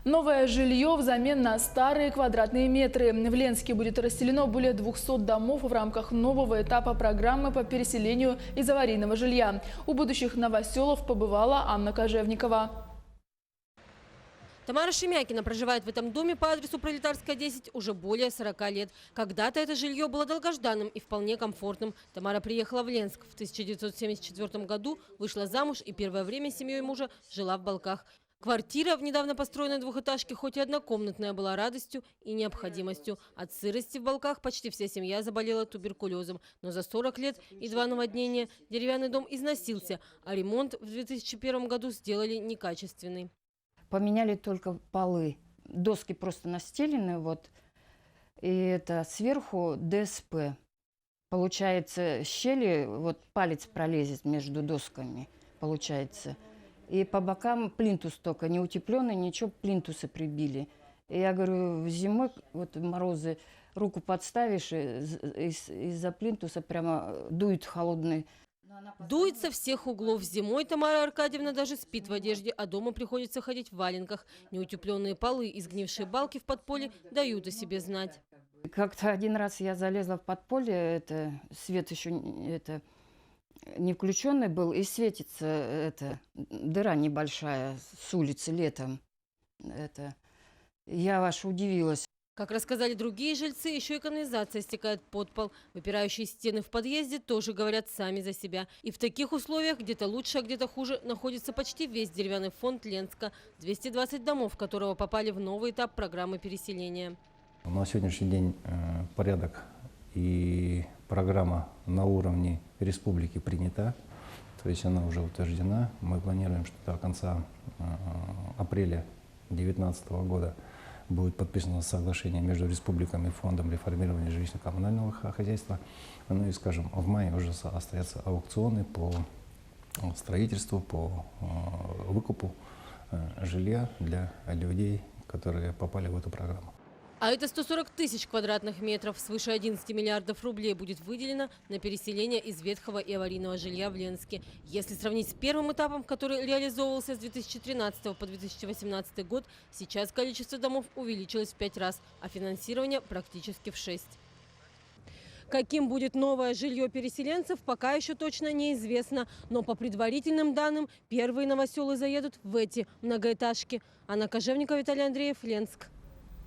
Новое жилье взамен на старые квадратные метры. В Ленске будет расселено более 200 домов в рамках нового этапа программы по переселению из аварийного жилья. У будущих новоселов побывала Анна Кожевникова. Тамара Шемякина проживает в этом доме по адресу Пролетарская, 10 уже более 40 лет. Когда-то это жилье было долгожданным и вполне комфортным. Тамара приехала в Ленск в 1974 году, вышла замуж и первое время с семьей мужа жила в Балках. Квартира в недавно построенной двухэтажке хоть и однокомнатная была радостью и необходимостью. От сырости в Балках почти вся семья заболела туберкулезом. Но за 40 лет и 2 наводнения деревянный дом износился, а ремонт в 2001 году сделали некачественный. Поменяли только полы. Доски просто настелены, вот. И это сверху ДСП. Получается, щели, вот палец пролезет между досками, получается. И по бокам плинтус только, не утепленный, ничего, плинтусы прибили. И я говорю, зимой, вот в морозы, руку подставишь, из-за плинтуса прямо дует холодный. Дует со всех углов. Зимой Тамара Аркадьевна даже спит в одежде, а дома приходится ходить в валенках. Неутепленные полы и сгнившие балки в подполье дают о себе знать. Как-то один раз я залезла в подполье, свет еще не включенный был, и светится дыра небольшая с улицы летом. Я аж удивилась. Как рассказали другие жильцы, еще и канализация стекает под пол. Выпирающие стены в подъезде тоже говорят сами за себя. И в таких условиях, где-то лучше, а где-то хуже, находится почти весь деревянный фонд Ленска. 220 домов, которого попали в новый этап программы переселения. На сегодняшний день порядок и программа на уровне республики принята. То есть она уже утверждена. Мы планируем, что до конца апреля 2019 года будет подписано соглашение между республиками и фондом реформирования жилищно-коммунального хозяйства. Ну и, скажем, в мае уже состоятся аукционы по строительству, по выкупу жилья для людей, которые попали в эту программу. А это 140 тысяч квадратных метров. Свыше 11 миллиардов рублей будет выделено на переселение из ветхого и аварийного жилья в Ленске. Если сравнить с первым этапом, который реализовывался с 2013 по 2018 год, сейчас количество домов увеличилось в 5 раз, а финансирование практически в 6. Каким будет новое жилье переселенцев, пока еще точно неизвестно. Но по предварительным данным, первые новоселы заедут в эти многоэтажки. Анна Кожевникова, Виталий Андреев, Ленск.